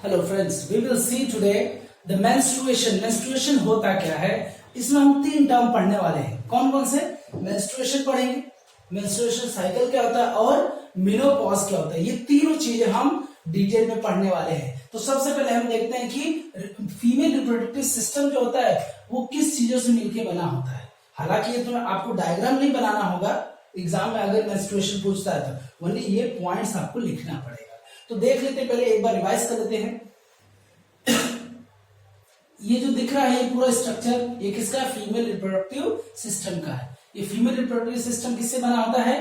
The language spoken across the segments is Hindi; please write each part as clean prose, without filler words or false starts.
Hello friends, we will see today the menstruation. Menstruation होता क्या है, इसमें हम तीन टर्म पढ़ने वाले हैं। कौन कौन से? मेंस्ट्रुएशन पढ़ेंगे, मेंस्ट्रुएशन साइकिल क्या होता है और मेनोपॉज क्या होता है। ये तीनों चीजें हम डिटेल में पढ़ने वाले हैं। तो सबसे पहले हम देखते हैं कि फीमेल रिप्रोडक्टिव सिस्टम जो होता है वो किस चीजों से मिलकर बना होता है। हालांकि ये तो आपको डायग्राम नहीं बनाना होगा, एग्जाम में अगर मेंस्ट्रुएशन पूछता है तो वही ये पॉइंट्स आपको लिखना पड़ेगा। तो देख लेते हैं, पहले एक बार रिवाइज कर लेते हैं। ये जो दिख रहा है ये पूरा स्ट्रक्चर, ये किसका है? फीमेल रिप्रोडक्टिव सिस्टम का है। ये फीमेल रिप्रोडक्टिव सिस्टम किससे बना होता है?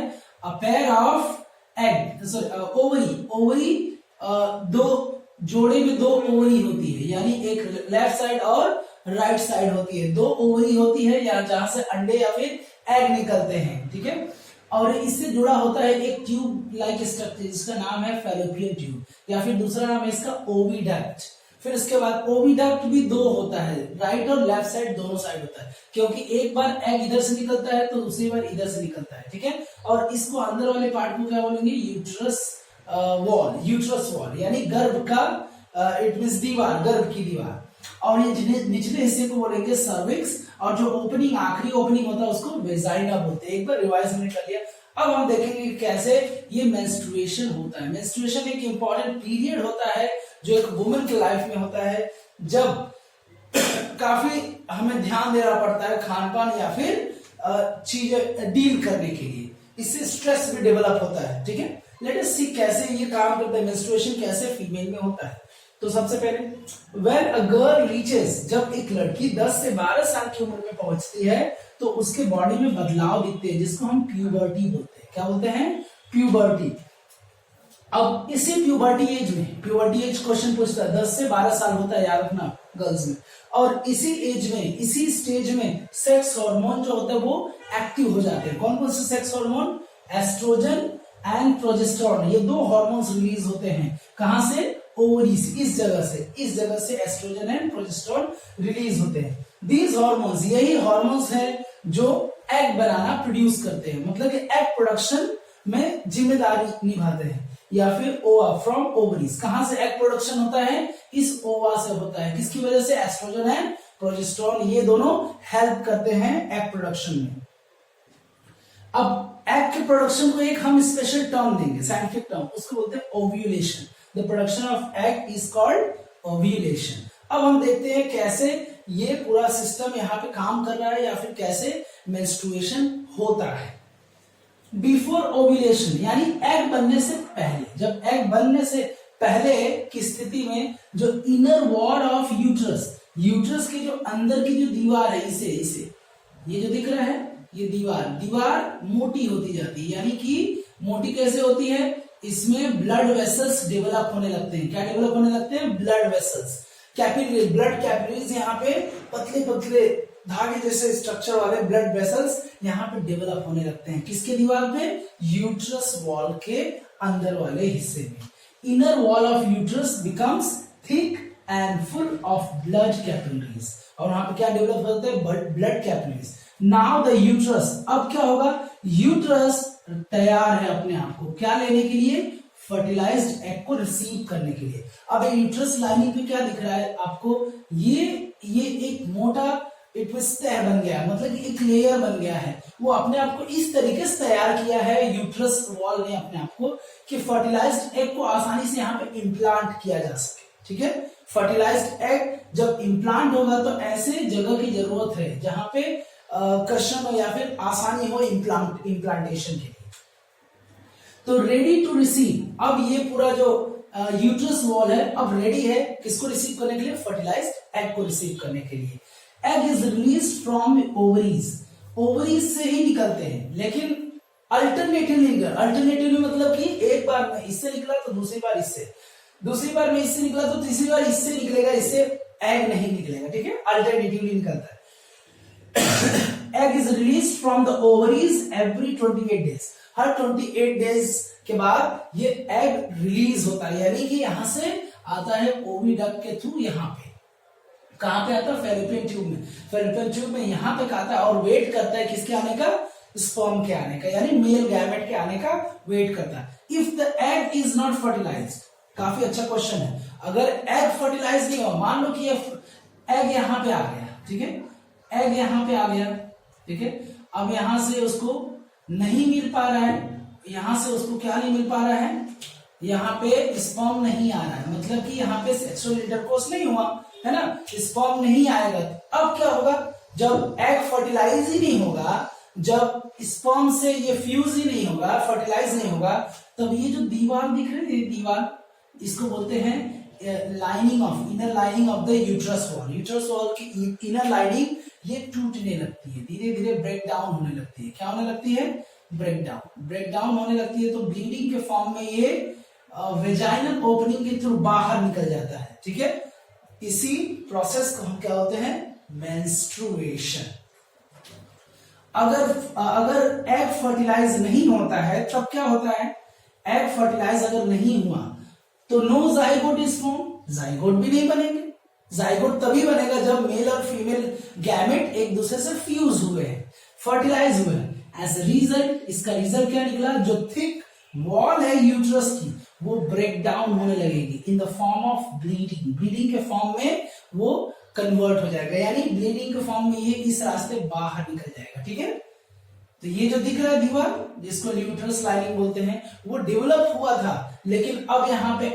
A pair of egg, sorry ovary, दो जोड़े में दो ओवरी होती है, यानी एक लेफ्ट साइड और राइट साइड होती है। दो ओवरी होती है या जहां से अंडे या फिर एग निकलते हैं, ठीक है। और इससे जुड़ा होता है एक ट्यूब लाइक स्ट्रक्चर जिसका नाम है फैलोपियन ट्यूब, या फिर दूसरा नाम है इसका ओविडक्ट। फिर इसके बाद ओविडक्ट भी दो होता है, राइट और लेफ्ट साइड दोनों साइड होता है, क्योंकि एक बार एग इधर से निकलता है तो दूसरी बार इधर से निकलता है, ठीक है। और इसको अंदर वाले पार्ट को क्या बोलेंगे? यूट्रस वॉल, यूट्रस वॉल यानी गर्भ का, इट मींस दीवार, गर्भ की दीवार। और ये निचले हिस्से को बोलेंगे सर्विक्स, और जो ओपनिंग, आखिरी ओपनिंग होता है उसको वेजाइना बोलते हैं। एक बार रिवाइज हमने कर लिया। अब हम देखेंगे कैसे ये मेंस्ट्रुएशन होता है। मेंस्ट्रुएशन एक इंपॉर्टेंट पीरियड होता है जो एक वुमन की लाइफ में होता है, जब काफी हमें ध्यान देना पड़ता है खान पान या फिर चीजें डील करने के लिए। इससे स्ट्रेस भी डेवलप होता है, ठीक है। लेट अस सी कैसे ये काम करता है, मेंस्ट्रुएशन कैसे फीमेल में होता है। तो सबसे पहले व्हेन अ गर्ल रीचेस, जब एक लड़की 10 से 12 साल की उम्र में पहुंचती है तो उसके बॉडी में बदलाव दिखते हैं, जिसको हम प्यूबर्टी बोलते हैं। क्या बोलते हैं? प्यूबर्टी। अब इसी प्यूबर्टी एज में, प्यूबर्टी एज क्वेश्चन पूछता है, 10 से 12 साल होता है, याद रखना गर्ल्स में। और इसी एज में, इसी स्टेज में सेक्स हार्मोन जो होता है वो एक्टिव हो जाते हैं। कौन कौन से sex hormone? Oestrogen and progesterone, ये दो हार्मोन्स रिलीज होते हैं। कहां से? ओवरीज, इस जगह से एस्ट्रोजन एंड प्रोजेस्टेरोन रिलीज होते हैं। दीज हार्मोन्स, यही हार्मोन्स हैं जो एग बनाना प्रोड्यूस करते हैं, मतलब कि एग प्रोडक्शन में जिम्मेदारी निभाते हैं। या फिर ओवा, फ्रॉम ओवरीज। कहां से एग प्रोडक्शन होता है? इस ओवा से होता है। किसकी वजह से? एस्ट्रोजन एंड प्रोजेस्टेरोन, ये दोनों हेल्प करते हैं एग प्रोडक्शन में। अब एग के प्रोडक्शन को एक हम स्पेशल टर्म देंगे, साइंटिफिक टर्म, उसको बोलते हैं ovulation. The production of egg is called ovulation. अब हम देखते हैं कैसे ये पूरा सिस्टम यहाँ पे काम कर रहा है, या फिर कैसे मेंस्ट्रुएशन होता है। बिफोर ओव्यूलेशन यानी एग बनने से पहले, जब एग बनने से पहले की स्थिति में जो inner wall of uterus, uterus की जो अंदर की जो दीवार है, इसे ये जो दिख रहा है, ये दीवार मोटी होती जाती है। यानी कि मोटी कैसे होती है? इसमें ब्लड वेसल्स डेवलप होने लगते हैं। क्या डेवलप होने लगते हैं? Blood vessels, capillary, blood capillaries, यहाँ पे पतले पतले धागे जैसे स्ट्रक्चर वाले ब्लड वेसल्स यहाँ पे डेवलप होने लगते हैं। किसके दीवार पे? यूट्रस वॉल के अंदर वाले हिस्से में। Inner wall of uterus becomes thick and full of blood capillaries, और वहां पे क्या डेवलप होते हैं? Blood capillaries. Now the uterus, अब क्या होगा? यूट्रस तैयार है अपने आप को क्या लेने के लिए? फर्टिलाइज्ड एग को रिसीव करने के लिए। अब यूट्रस लाइनिंग पे क्या दिख रहा है आपको? ये एक मोटा तह बन गया है, मतलब एक लेयर बन गया है। वो अपने आप को इस तरीके से तैयार किया है यूट्रस वॉल ने अपने आप को, कि फर्टिलाइज्ड एग को आसानी से यहाँ पे इम्प्लांट किया जा सके, ठीक है। फर्टिलाइज्ड एग जब इम्प्लांट होगा तो ऐसे जगह की जरूरत है जहां पे कष्ट या फिर आसानी हो इम्प्लांटेशन के लिए। तो रेडी टू रिसीव, अब ये पूरा जो यूट्रस वॉल है अब रेडी है किसको रिसीव करने के लिए? फर्टिलाइज्ड एग को रिसीव करने के लिए। Egg is release from ovaries, ovaries से ही निकलते हैं, लेकिन अल्टरनेटिवली मतलब कि एक बार में इससे निकला तो दूसरी बार इससे, दूसरी बार में इससे निकला तो तीसरी बार इससे निकलेगा, इससे एग नहीं निकलेगा, ठीक है। अल्टरनेटिवली निकलता है। Egg is release from the ovaries every 28 days, her 28 days के बाद ये एग रिलीज होता है, यानी कि यहां से आता है ओविडक्ट के थ्रू। यहाँ पे कहां पे आता है? फैलोपियन ट्यूब में। फैलोपियन ट्यूब में यहां तक आता है और वेट करता है किसके आने का? स्पर्म के आने का, यानी मेल गैमेट के आने का वेट करता है। If the egg is not fertilised, काफी अच्छा क्वेश्चन है। अगर एग फर्टिलाइज नहीं हो, मान लो कि एग यहां पे आ गया, ठीक है, एग यहां पे आ गया, ठीक है, अब यहां से उसको नहीं मिल पा रहा है, यहां से उसको क्या नहीं मिल पा रहा है, यहाँ पे स्पर्म नहीं आ रहा है, मतलब कि यहाँ पे सेक्सुअल इंटरकोर्स नहीं हुआ है ना, स्पर्म नहीं आएगा। अब क्या होगा, जब एग फर्टिलाइज ही नहीं होगा, जब स्पर्म से ये फ्यूज ही नहीं होगा, फर्टिलाइज नहीं होगा, तब ये जो दीवार दिख रही है, दीवार, इसको बोलते हैं lining of, inner lining of the uterus wall. Uterus wall की इनर लाइनिंग ये टूटने लगती है, धीरे धीरे ब्रेक डाउन होने लगती है। क्या होने लगती है, ब्रेक डाउन होने लगती है। तो ब्लीडिंग के फॉर्म में ये वेजाइनल ओपनिंग के थ्रू बाहर निकल जाता है, ठीक है। इसी प्रोसेस को हम क्या होते हैं, मेंस्ट्रुएशन। अगर एग फर्टिलाइज नहीं होता है तब क्या होता है, एग फर्टिलाइज अगर नहीं हुआ तो no zygote is form, zygote भी नहीं बनेंगे। जाइगोट तभी बनेगा जब मेल और फीमेल गैमेट एक दूसरे से फ्यूज हुए हैं, फर्टिलाइज हुए हैं। एज रिजल्ट, इसका रिजल्ट क्या निकला, जो थिक वॉल है यूट्रस की वो ब्रेक डाउन होने लगेगी in the form of bleeding. Bleeding के फॉर्म में वो कन्वर्ट हो जाएगा, यानी ब्लीडिंग के फॉर्म में ये इस रास्ते बाहर निकल जाएगा, ठीक है। तो ये जो दिख रहा है दीवार, जिसको यूट्रस लाइनिंग बोलते हैं, वो डेवलप हुआ था, लेकिन अब यहाँ पे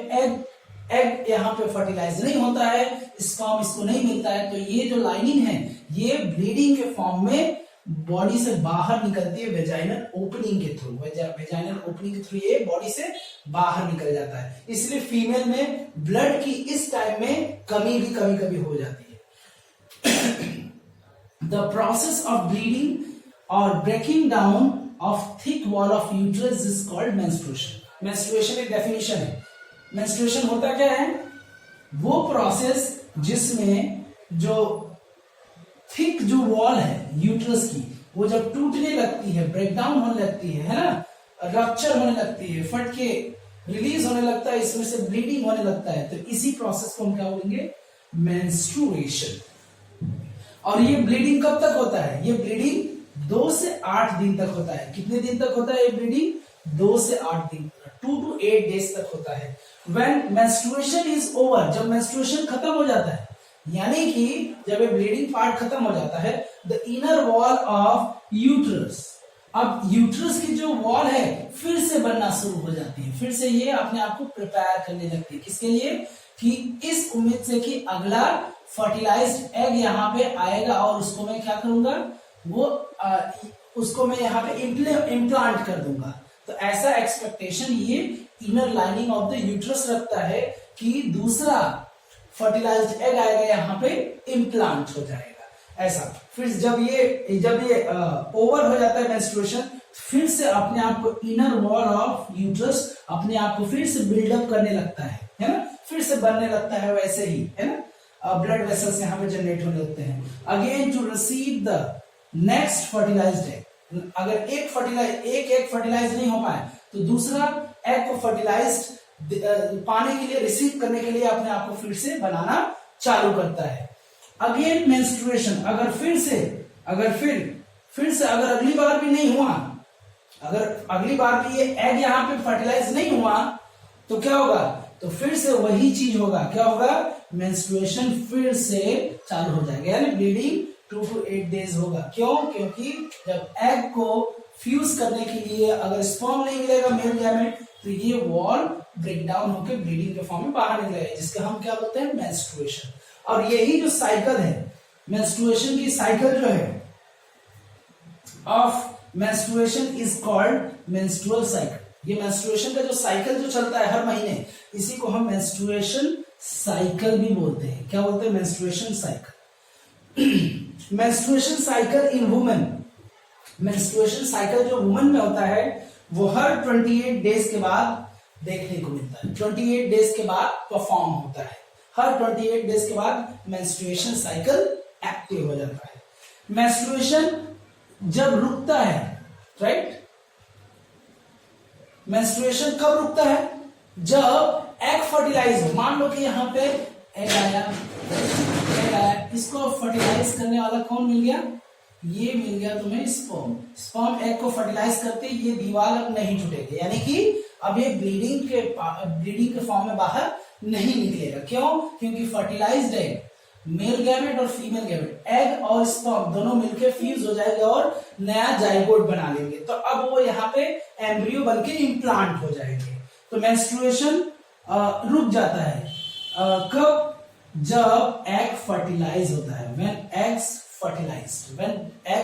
एग यहाँ पे फर्टिलाइज नहीं होता है, स्पर्म इसको नहीं मिलता है, तो ये जो लाइनिंग है ये ब्लीडिंग के फॉर्म में बॉडी से बाहर निकलती है वेजाइनल ओपनिंग के थ्रू। वेजाइनल ओपनिंग के थ्रू ये बॉडी से बाहर निकल जाता है। इसलिए फीमेल में ब्लड की इस टाइम में कमी भी कभी कभी हो जाती है। द प्रोसेस ऑफ ब्लीडिंग और breaking down of thick wall of uterus is called menstruation. Menstruation एक डेफिनेशन है। मेंस्ट्रुएशन होता क्या है, वो प्रोसेस जिसमें जो थिक जो वॉल है यूट्रस की, वो जब टूटने लगती है, ब्रेक डाउन होने लगती है ना, रप्चर होने लगती है, फट के रिलीज होने लगता है, इसमें से ब्लीडिंग होने लगता है, तो इसी प्रोसेस को हम क्या बोलेंगे, मेंस्ट्रुएशन। और ये ब्लीडिंग कब तक होता है, ये ब्लीडिंग 2 से 8 दिन तक होता है। कितने दिन तक होता है ये ब्लीडिंग, 2 से 8 दिन, 2 to 8 days तक होता है। When menstruation is over, जब menstruation खत्म हो जाता है, यानी कि जब ये ब्लीडिंग पार्ट खत्म हो जाता है, the inner wall of uterus, अब यूट्रस की जो वॉल है फिर से बनना शुरू हो जाती है, फिर से ये अपने आप को प्रिपेयर करने लगती है। किसके लिए, कि इस उम्मीद से कि अगला फर्टिलाइज्ड एग यहाँ पे आएगा और उसको मैं क्या करूंगा, वो उसको मैं यहाँ पे इम्प्लांट कर दूंगा। तो ऐसा एक्सपेक्टेशन ये inner lining of the uterus रखता है कि दूसरा फर्टिलाइज्ड एग आएगा, यहाँ पे इम्प्लांट हो जाएगा। ऐसा फिर जब ये ओवर हो जाता है मेंस्ट्रुएशन, फिर से अपने आप को इनर वॉल ऑफ यूट्रस अपने आप को फिर से बिल्डअप करने लगता है ना, फिर से बनने लगता है, वैसे ही है ना, ब्लड वेसल्स यहाँ पे जनरेट होने लगते हैं again to receive the next fertilised egg. अगर एक फर्टिलाइज नहीं हो पाए तो दूसरा एग को फर्टिलाइज्ड पाने के लिए, रिसीव करने के लिए अपने आप को फिर से बनाना चालू करता है। अगेन मेंस्ट्रुएशन, अगर अगली बार भी नहीं हुआ, अगर अगली बार भी ये एग यहाँ पे फर्टिलाइज नहीं हुआ तो क्या होगा, तो फिर से वही चीज होगा, क्या होगा, मेंस्ट्रुएशन फिर से चालू हो जाएगा, यानी ब्लीडिंग 2 to 8 days होगा। क्यों, क्योंकि जब एग को फ्यूज करने के लिए अगर स्पर्म नहीं मिलेगा मेल गैमेट, तो ये वॉल ब्रेक डाउन होकर ब्लीडिंग के फॉर्म में बाहर निकलेगा, जिसका हम क्या बोलते हैं, मेंस्ट्रुएशन। और यही जो साइकिल है, मेंस्ट्रुएशन की साइकिल जो है of menstruation is called menstrual cycle. ये मेंस्ट्रुएशन का जो साइकिल जो चलता है हर महीने, इसी को हम मेंस्ट्रुएशन साइकिल भी बोलते हैं। क्या बोलते हैं, menstruation cycle. Menstruation cycle in women, menstruation cycle जो वुमेन में होता है वो हर 28 डेज के बाद देखने को मिलता है, 28 डेज के बाद परफॉर्म होता है। हर 28 डेज के बाद मेंस्ट्रुएशन साइकिल एक्टिव हो जाता है। मेंस्ट्रुएशन जब रुकता है, राइट, मेंस्ट्रुएशन कब रुकता है, जब एग फर्टिलाइज हो। मान लो कि यहाँ पे एग आया, इसको फर्टिलाइज करने वाला कौन मिल गया, ये मिल गया तुम्हें स्पर्म। स्पर्म एग को फर्टिलाइज करते ये दीवार अब नहीं टूटेगी, यानी कि अब ये ब्लीडिंग के फॉर्म में बाहर नहीं निकलेगा। क्यों? क्योंकि फर्टिलाइज्ड एग, मेल गैमेट और फीमेल गैमेट, एग और स्पर्म दोनों मिलकर फ्यूज हो जाएंगे और नया जाइगोट बना लेंगे। तो अब वो यहाँ पे एम्ब्रियो बनके इम्प्लांट हो जाएंगे। तो मेंस्ट्रुएशन रुक जाता है कब? जब एग फर्टिलाइज होता है, व्हेन एग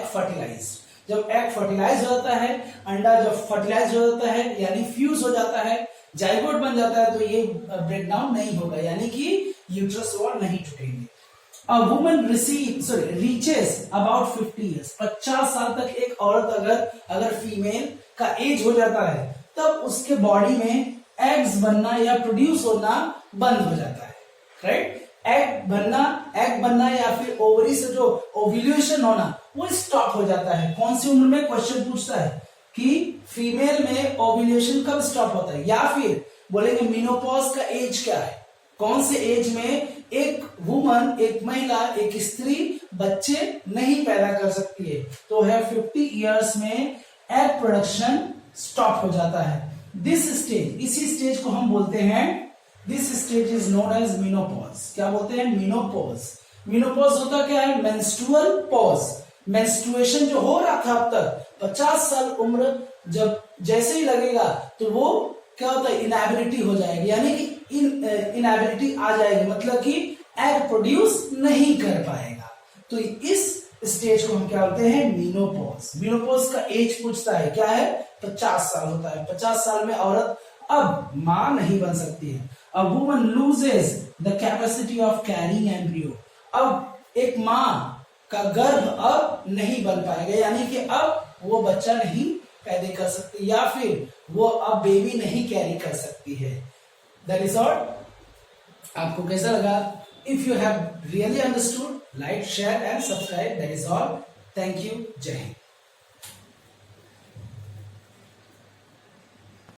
फर्टिलाइज्ड, जब एग फर्टिलाइज हो जाता है, अंडा जब फर्टिलाइज हो जाता है यानी फ्यूज हो जाता है, जाइगोट बन जाता है, तो ये ब्रेक डाउन नहीं होगा, यानी कि यूट्रस वॉल नहीं टूटेंगे। A woman reaches about 50 years, 50 साल तक एक औरत अगर फीमेल का एज हो जाता है, तब उसके बॉडी में एग्स बनना या प्रोड्यूस होना बंद हो जाता है, राइट? एग बनना या फिर ओवरी से जो ओव्यूलेशन होना वो स्टॉप हो जाता है। कौन सी उम्र में? क्वेश्चन पूछता है कि फीमेल में ओव्यूलेशन कब स्टॉप होता है, या फिर बोलेंगे मेनोपॉज का एज क्या है, कौन से एज में एक वुमन, एक महिला, एक स्त्री बच्चे नहीं पैदा कर सकती है। तो है 50 इयर्स में एग प्रोडक्शन स्टॉप हो जाता है। दिस स्टेज, इसी स्टेज को हम बोलते हैं, this stage is known as menopause. क्या बोलते हैं? मेनोपॉज। मेनोपॉज होता क्या है? Menstrual pause. मेंस्ट्रुएशन जो हो रहा था अब तक 50 साल उम्र, जब जैसे ही लगेगा तो वो क्या होता है? इनएबिलिटी हो जाएगी, यानी कि इनएबिलिटी आ जाएगी, मतलब कि एग प्रोड्यूस नहीं कर पाएगा। तो इस स्टेज को हम क्या बोलते हैं? मेनोपॉज। मेनोपॉज का एज पूछता है, क्या है? 50 साल होता है। 50 साल में औरत अब मां नहीं बन सकती है। A woman loses the capacity of carrying embryo. अब एक मां का गर्भ अब नहीं बन पाएगा, यानी कि अब वो बच्चा नहीं पैदा कर सकती, या फिर वो अब बेबी नहीं कैरी कर सकती है। That is all. आपको कैसा लगा? If you have really understood, like, share and subscribe. That is all. Thank you. जय हिंद।